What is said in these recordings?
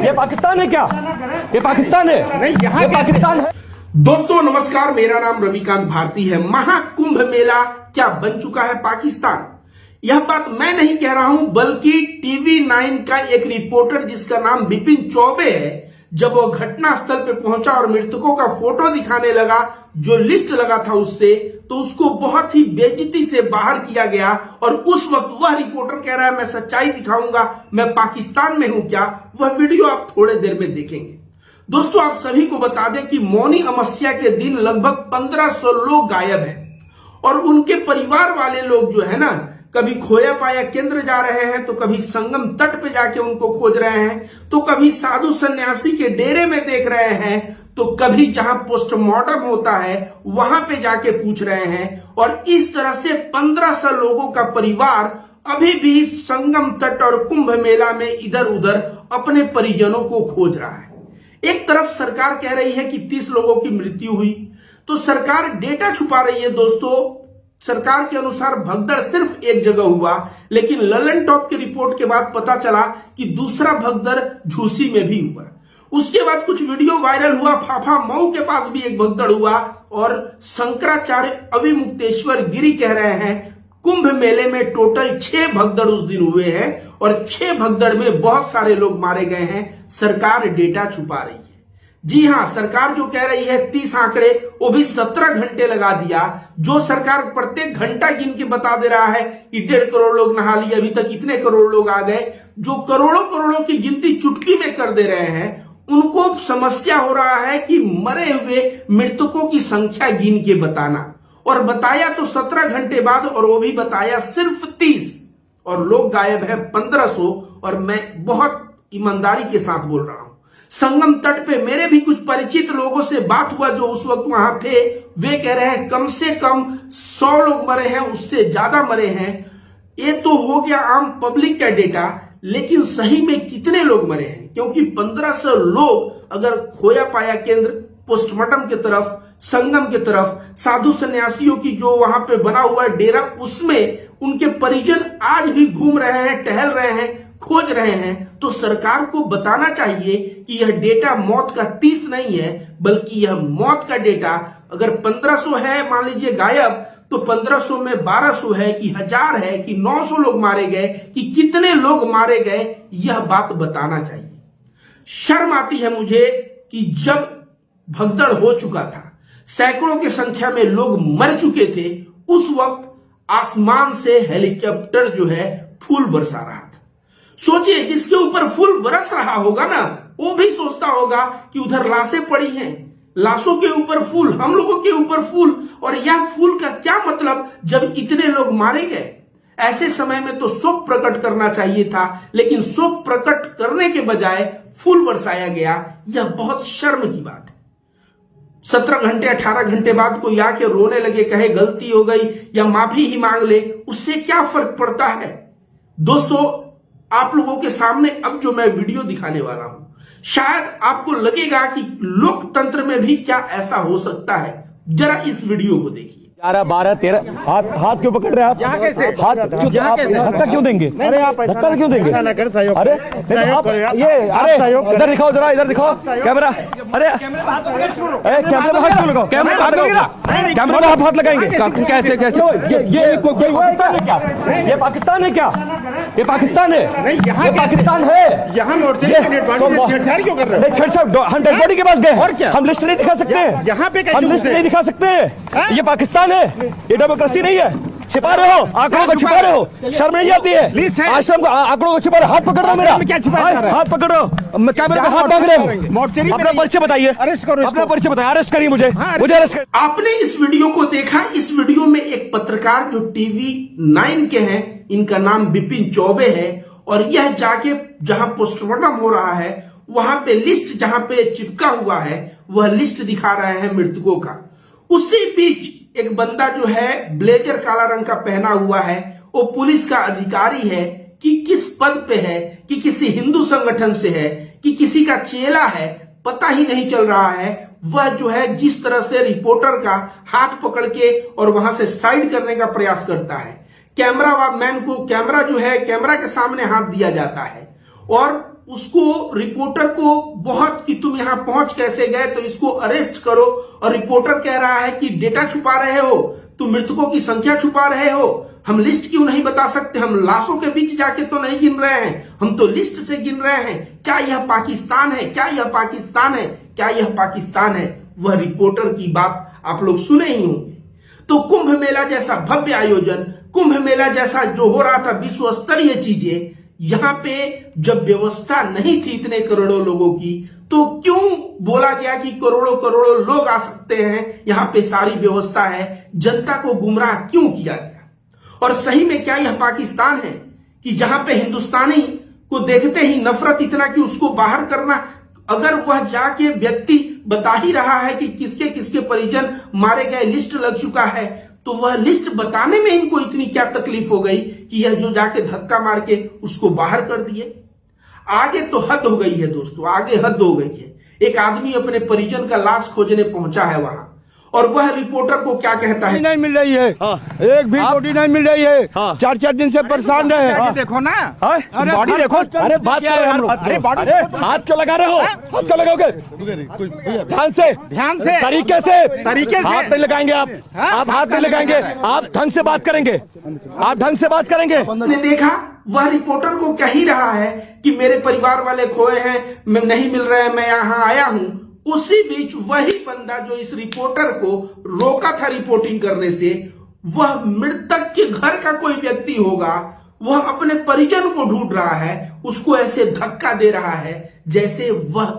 ये पाकिस्तान है क्या? ये पाकिस्तान है? नहीं, यहाँ ये पाकिस्तान है। दोस्तों नमस्कार, मेरा नाम रविकांत भारती है। महाकुंभ मेला क्या बन चुका है पाकिस्तान? यह बात मैं नहीं कह रहा हूं, बल्कि टीवी 9 का एक रिपोर्टर जिसका नाम बिपिन चौबे है, जब वो घटना स्थल पे पहुंचा और मृतकों का फोटो दिखाने लगा, जो लिस्ट लगा था उससे, तो उसको बहुत ही बेइज्जती से बाहर किया गया। और उस वक्त वह रिपोर्टर कह रहा है मैं सच्चाई दिखाऊंगा, मैं पाकिस्तान में हूं क्या? वह वीडियो आप थोड़े देर में देखेंगे। दोस्तों आप सभी को बता दें कि मौनी अमावस्या के दिन लगभग 1500 लोग गायब हैं और उनके परिवार वाले लोग जो है ना, कभी खोया पाया केंद्र जा रहे हैं, तो कभी संगम तट पे जाके उनको खोज रहे हैं, तो कभी साधु सन्यासी के डेरे में देख रहे हैं, तो कभी जहां पोस्टमार्टम होता है वहां पे जाके पूछ रहे हैं। और इस तरह से 1500 लोगों का परिवार अभी भी संगम तट और कुंभ मेला में इधर उधर अपने परिजनों को खोज रहा है। एक तरफ सरकार कह रही है कि 30 लोगों की मृत्यु हुई, तो सरकार डेटा छुपा रही है। दोस्तों सरकार के अनुसार भगदड़ सिर्फ एक जगह हुआ, लेकिन ललन टॉप की रिपोर्ट के बाद पता चला कि दूसरा भगदड़ झूसी में भी हुआ। उसके बाद कुछ वीडियो वायरल हुआ, फाफा मऊ के पास भी एक भगदड़ हुआ। और शंकराचार्य अविमुक्तेश्वर गिरी कह रहे हैं कुंभ मेले में टोटल 6 भगदड़ उस दिन हुए हैं और 6 भगदड़ में बहुत सारे लोग मारे गए हैं। सरकार डेटा छुपा रही है। जी हां, सरकार जो कह रही है 30 आंकड़े, वो भी 17 घंटे लगा दिया। जो सरकार प्रत्येक घंटा गिन के बता दे रहा है कि 1.5 करोड़ लोग नहा लिए, अभी तक इतने करोड़ लोग आ गए, जो करोड़ों करोड़ों की गिनती चुटकी में कर दे रहे हैं, उनको समस्या हो रहा है कि मरे हुए मृतकों की संख्या गिन के बताना। और बताया तो 17 घंटे बाद, और वो भी बताया सिर्फ 30, और लोग गायब है 1500। और मैं बहुत ईमानदारी के साथ बोल रहा हूं, संगम तट पे मेरे भी कुछ परिचित लोगों से बात हुआ जो उस वक्त वहां थे। वे कह रहे हैं कम से कम 100 लोग मरे हैं, उससे ज्यादा मरे हैं। ये तो हो गया आम पब्लिक का डेटा, लेकिन सही में कितने लोग मरे हैं? क्योंकि 1500 लोग अगर खोया पाया केंद्र, पोस्टमार्टम की तरफ, संगम की तरफ, साधु सन्यासियों की जो वहां पे बना हुआ है डेरा, उसमें उनके परिजन आज भी घूम रहे हैं, टहल रहे हैं, खोज रहे हैं। तो सरकार को बताना चाहिए कि यह डेटा मौत का 30 नहीं है, बल्कि यह मौत का डेटा अगर 1500 है, मान लीजिए गायब, तो 1500 में 1200 है कि 1000 है कि 900 लोग मारे गए, कि कितने लोग मारे गए, यह बात बताना चाहिए। शर्म आती है मुझे कि जब भगदड़ हो चुका था, सैकड़ों की संख्या में लोग मर चुके थे, उस वक्त आसमान से हेलीकॉप्टर जो है फूल बरसा रहा था। सोचिए, जिसके ऊपर फूल बरस रहा होगा ना, वो भी सोचता होगा कि उधर लाशें पड़ी हैं, लाशों के ऊपर फूल, हम लोगों के ऊपर फूल। और यह फूल का क्या मतलब जब इतने लोग मारे गए? ऐसे समय में तो शोक प्रकट करना चाहिए था, लेकिन शोक प्रकट करने के बजाय फूल बरसाया गया। यह बहुत शर्म की बात है। 17 घंटे 18 घंटे बाद कोई आके रोने लगे, कहे गलती हो गई या माफी ही मांग ले, उससे क्या फर्क पड़ता है? दोस्तों आप लोगों के सामने अब जो मैं वीडियो दिखाने वाला हूं, शायद आपको लगेगा कि लोकतंत्र में भी क्या ऐसा हो सकता है। जरा इस वीडियो को देखिए। 11, 12, 13 हाथ क्यों पकड़ रहे हैं आप? यहाँ कैसे? हाथ क्यों? धक्का क्यों देंगे? अरे आप धक्का क्यों देंगे? ऐसा ना कर, सहयोग अरे सहयोग करो यार। अरे इधर दिखाओ, जरा इधर दिखाओ कैमरा। अरे कैमरे में हाथ क्यों लगाओ? कैमरे में आप हाथ लगाएंगे कैसे? ये पाकिस्तान है क्या? ये पाकिस्तान है क्या? ये पाकिस्तान है? नहीं, ये पाकिस्तान है। यहाँ छेड़छाड़ क्यों कर रहे हो? छेड़छाड़ हम डेड बॉडी के पास गए, और क्या? हम लिस्ट नहीं दिखा सकते हैं? यहाँ पे हम लिस्ट नहीं दिखा सकते हैं? ये पाकिस्तान है, ये डेमोक्रेसी नहीं है। छिपा रहे हो, आंकड़ों को छिपा रहे हो, शर्म नहीं आती है? आश्रम को आंकड़ों को छिपा रहे हो, हाथ पकड़ रहे हो मेरा, हाथ पकड़ रहे हो, कैमरे में हाथ मांग रहे हो। अपना परिचय बताइए, अपना परिचय बताइए, अरेस्ट करिए मुझे अरेस्ट करिए। आपने इस वीडियो को देखा। इस वीडियो में एक पत्रकार जो टीवी 9 के हैं, इनका नाम बिपिन चौबे है, और यह जाके जहां पोस्टमार्टम हो रहा है वहां पे लिस्ट जहां पे चिपका हुआ है, वह लिस्ट दिखा रहे हैं मृतकों का। उसी बीच एक बंदा जो है ब्लेजर काला रंग का पहना हुआ है, वो पुलिस का अधिकारी है कि किस पद पे है, कि किसी हिंदू संगठन से है, कि किसी का चेला है, पता ही नहीं चल रहा है। वह जो है जिस तरह से रिपोर्टर का हाथ पकड़ के और वहां से साइड करने का प्रयास करता है, कैमरा मैन को कैमरा जो है कैमरा के सामने हाथ दिया जाता है और उसको रिपोर्टर को बहुत कि तुम यहां पहुंच कैसे गए, तो इसको अरेस्ट करो। और रिपोर्टर कह रहा है कि डेटा छुपा रहे हो, तुम मृतकों की संख्या छुपा रहे हो, हम लिस्ट क्यों नहीं बता सकते, हम लाशों के बीच जाके तो नहीं गिन रहे हैं, हम तो लिस्ट से गिन रहे हैं। क्या यह पाकिस्तान है? क्या यह पाकिस्तान है? क्या यह पाकिस्तान है? वह रिपोर्टर की बात आप लोग सुने ही होंगे। तो कुंभ मेला जैसा भव्य आयोजन, कुंभ मेला जैसा जो हो रहा था विश्व स्तरीय चीजें, यहां पे जब व्यवस्था नहीं थी इतने करोड़ों लोगों की, तो क्यों बोला गया कि करोड़ों करोड़ों लोग आ सकते हैं, यहां पे सारी व्यवस्था है, जनता को गुमराह क्यों किया गया? और सही में क्या यह पाकिस्तान है कि जहां पे हिंदुस्तानी को देखते ही नफरत इतना कि उसको बाहर करना? अगर वह जाके व्यक्ति बता ही रहा है कि किसके किसके परिजन मारे गए, लिस्ट लग चुका है, तो वह लिस्ट बताने में इनको इतनी क्या तकलीफ हो गई कि यह जो जाके धक्का मार के उसको बाहर कर दिए? आगे तो हद हो गई है दोस्तों, आगे हद हो गई है। एक आदमी अपने परिजन का लाश खोजने पहुंचा है वहां, और वह रिपोर्टर को क्या कहता है, नहीं मिल रही है। एक भी बॉडी नहीं मिल रही है। 4-4 दिन से परेशान रहे। देखो ना, अरे बॉडी देखो। अरे बात कर रहे हैं हम लोग। अरे हाथ क्यों लगा रहे हो? हाथ क्यों लगाओगे? ध्यान से तरीके से हाथ नहीं लगाएंगे आप हाथ नहीं लगाएंगे, आप ढंग से बात करेंगे, आप ढंग से बात करेंगे। ने देखा वह रिपोर्टर को कह ही रहा है कि मेरे परिवार वाले खोए हैं, मैं नहीं मिल रहे हैं, मैं यहां आया हूं। उसी बीच वही बंदा जो इस रिपोर्टर को रोका था रिपोर्टिंग करने से, वह मृतक के घर का कोई व्यक्ति होगा, वह अपने परिजन को ढूंढ रहा है, उसको ऐसे धक्का दे रहा है जैसे वह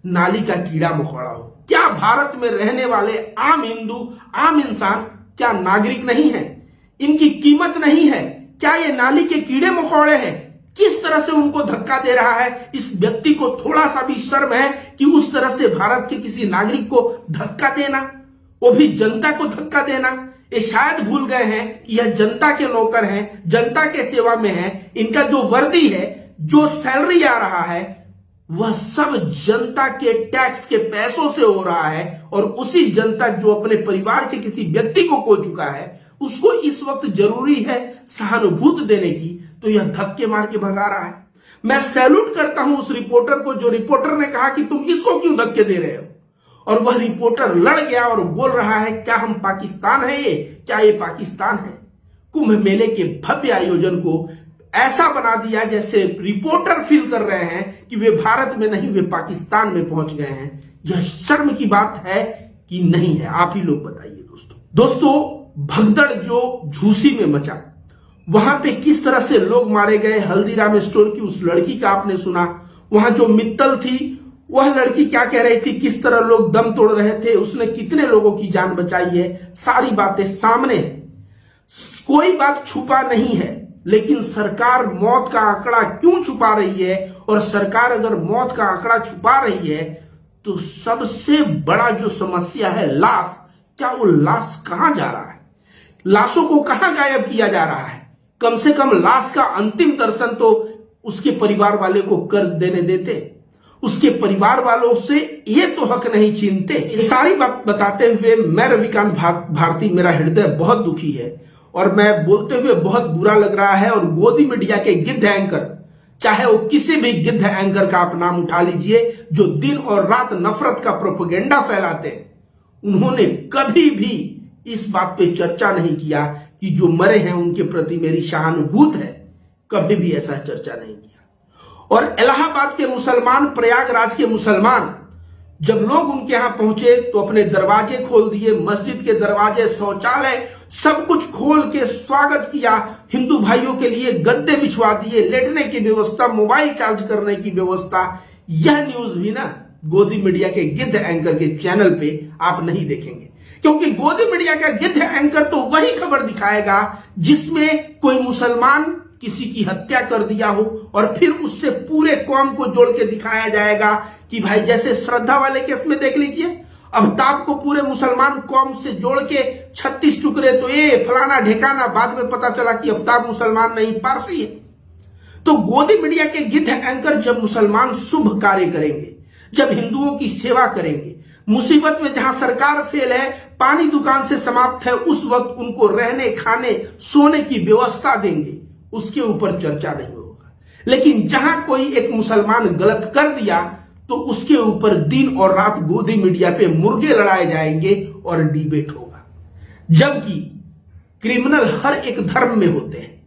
नाली का कीड़ा मकोड़ा हो। क्या भारत में रहने वाले आम हिंदू, आम इंसान क्या नागरिक नहीं है? इनकी कीमत नहीं है? क्या ये नाली के कीड़े मकोड़े हैं? किस तरह से उनको धक्का दे रहा है? इस व्यक्ति को थोड़ा सा भी शर्म है कि उस तरह से भारत के किसी नागरिक को धक्का देना, वो भी जनता को धक्का देना? ये शायद भूल गए हैं कि यह जनता के नौकर हैं, जनता के सेवा में हैं। इनका जो वर्दी है, जो सैलरी आ रहा है, वह सब जनता के टैक्स के पैसों से हो रहा है। और उसी जनता जो अपने परिवार के किसी व्यक्ति को खो चुका है, उसको इस वक्त जरूरी है सहानुभूति देने की, तो यह धक्के मार के भगा रहा है। मैं सैल्यूट करता हूं उस रिपोर्टर को जो रिपोर्टर ने कहा कि तुम इसको क्यों धक्के दे रहे हो, और वह रिपोर्टर लड़ गया और बोल रहा है क्या हम पाकिस्तान है ये? क्या ये पाकिस्तान है? कुंभ मेले के भव्य आयोजन को ऐसा बना दिया जैसे रिपोर्टर फील कर रहे हैं कि वे भारत में नहीं, वे पाकिस्तान में पहुंच गए हैं। यह शर्म की बात है कि नहीं है? आप ही लोग बताइए दोस्तों। भगदड़ जो झूसी में मचा, वहां पे किस तरह से लोग मारे गए। हल्दीराम स्टोर की उस लड़की का आपने सुना, वहां जो मित्तल थी वह लड़की क्या कह रही थी, किस तरह लोग दम तोड़ रहे थे, उसने कितने लोगों की जान बचाई है, सारी बातें सामने है, कोई बात छुपा नहीं है। लेकिन सरकार मौत का आंकड़ा क्यों छुपा रही है? और सरकार अगर मौत का आंकड़ा छुपा रही है तो सबसे बड़ा जो समस्या है लाश, क्या वो लाश कहां जा रहा है? लाशों को कहां गायब किया जा रहा है? कम से कम लाश का अंतिम दर्शन तो उसके परिवार वाले को कर देने देते। उसके परिवार वालों से ये तो हक नहीं छीनते। सारी बात बताते हुए मैं रविकांत भारती, मेरा हृदय बहुत दुखी है और मैं बोलते हुए बहुत बुरा लग रहा है। और गोदी मीडिया के गिद्ध एंकर, चाहे वो किसी भी गिद्ध एंकर का आप नाम उठा लीजिए, जो दिन और रात नफरत का प्रोपेगेंडा फैलाते हैं, उन्होंने कभी भी इस बात पे चर्चा नहीं किया कि जो मरे हैं उनके प्रति मेरी सहानुभूति है। कभी भी ऐसा चर्चा नहीं किया। और इलाहाबाद के मुसलमान, प्रयागराज के मुसलमान, जब लोग उनके यहां पहुंचे तो अपने दरवाजे खोल दिए, मस्जिद के दरवाजे, शौचालय, सब कुछ खोल के स्वागत किया। हिंदू भाइयों के लिए गद्दे बिछवा दिए, लेटने की व्यवस्था, मोबाइल चार्ज करने की व्यवस्था। यह न्यूज भी ना गोदी मीडिया के गिद्ध एंकर के चैनल पे आप नहीं देखेंगे, क्योंकि गोदी मीडिया का गिद्ध एंकर तो वही खबर दिखाएगा जिसमें कोई मुसलमान किसी की हत्या कर दिया हो, और फिर उससे पूरे कौम को जोड़ के दिखाया जाएगा कि भाई, जैसे श्रद्धा वाले केस में देख लीजिए, अमिताभ को पूरे मुसलमान कौम से जोड़ के 36 टुकड़े, तो ये फलाना ढेकाना, बाद में पता चला कि अमिताभ मुसलमान नहीं, पारसी है। तो गोदी मीडिया के गिद्ध एंकर जब मुसलमान शुभ कार्य करेंगे, जब हिंदुओं की सेवा करेंगे, मुसीबत में जहां सरकार फेल है, पानी दुकान से समाप्त है, उस वक्त उनको रहने, खाने, सोने की व्यवस्था देंगे, उसके ऊपर चर्चा नहीं होगा। लेकिन जहां कोई एक मुसलमान गलत कर दिया तो उसके ऊपर दिन और रात गोदी मीडिया पे मुर्गे लड़ाए जाएंगे और डिबेट होगा, जबकि क्रिमिनल हर एक धर्म में होते हैं।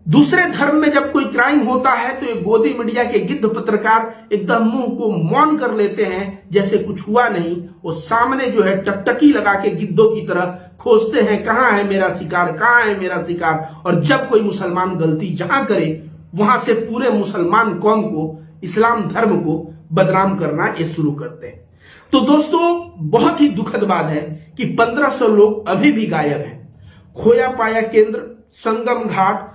दूसरे धर्म में जब कोई क्राइम होता है तो ये गोदी मीडिया के गिद्ध पत्रकार एकदम मुंह को मौन कर लेते हैं जैसे कुछ हुआ नहीं। वो सामने जो है टकटकी लगा के गिद्धों की तरह खोजते हैं, कहां है मेरा शिकार, कहां है मेरा शिकार। और जब कोई मुसलमान गलती जहां करे वहां से पूरे मुसलमान कौम को, इस्लाम धर्म को बदनाम करना ये शुरू करते हैं। तो दोस्तों बहुत ही दुखद बात है कि 1500 लोग अभी भी गायब हैं। खोया पाया केंद्र, संगम घाट,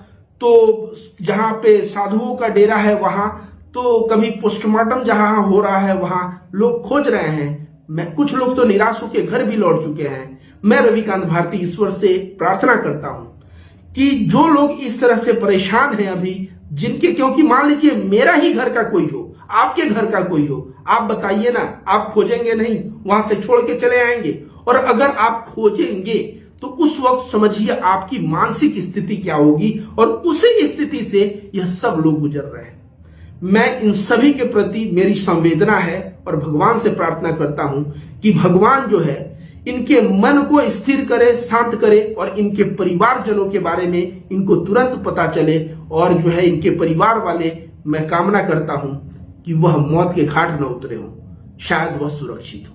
तो जहां पे साधुओं का डेरा है वहां, तो कभी पोस्टमार्टम जहां हो रहा है वहां लोग खोज रहे हैं। कुछ लोग तो निराश होकर घर भी लौट चुके हैं। मैं रविकांत भारती ईश्वर से प्रार्थना करता हूं कि जो लोग इस तरह से परेशान हैं अभी, जिनके, क्योंकि मान लीजिए मेरा ही घर का कोई हो, आपके घर का कोई हो, आप बताइए ना, आप खोजेंगे नहीं, वहां से छोड़ के चले आएंगे? और अगर आप खोजेंगे तो उस वक्त समझिए आपकी मानसिक स्थिति क्या होगी, और उसी स्थिति से यह सब लोग गुजर रहे हैं। मैं इन सभी के प्रति मेरी संवेदना है और भगवान से प्रार्थना करता हूं कि भगवान जो है इनके मन को स्थिर करे, शांत करे, और इनके परिवारजनों के बारे में इनको तुरंत पता चले, और जो है इनके परिवार वाले, मैं कामना करता हूं कि वह मौत के घाट न उतरे हों, शायद वह सुरक्षित हो।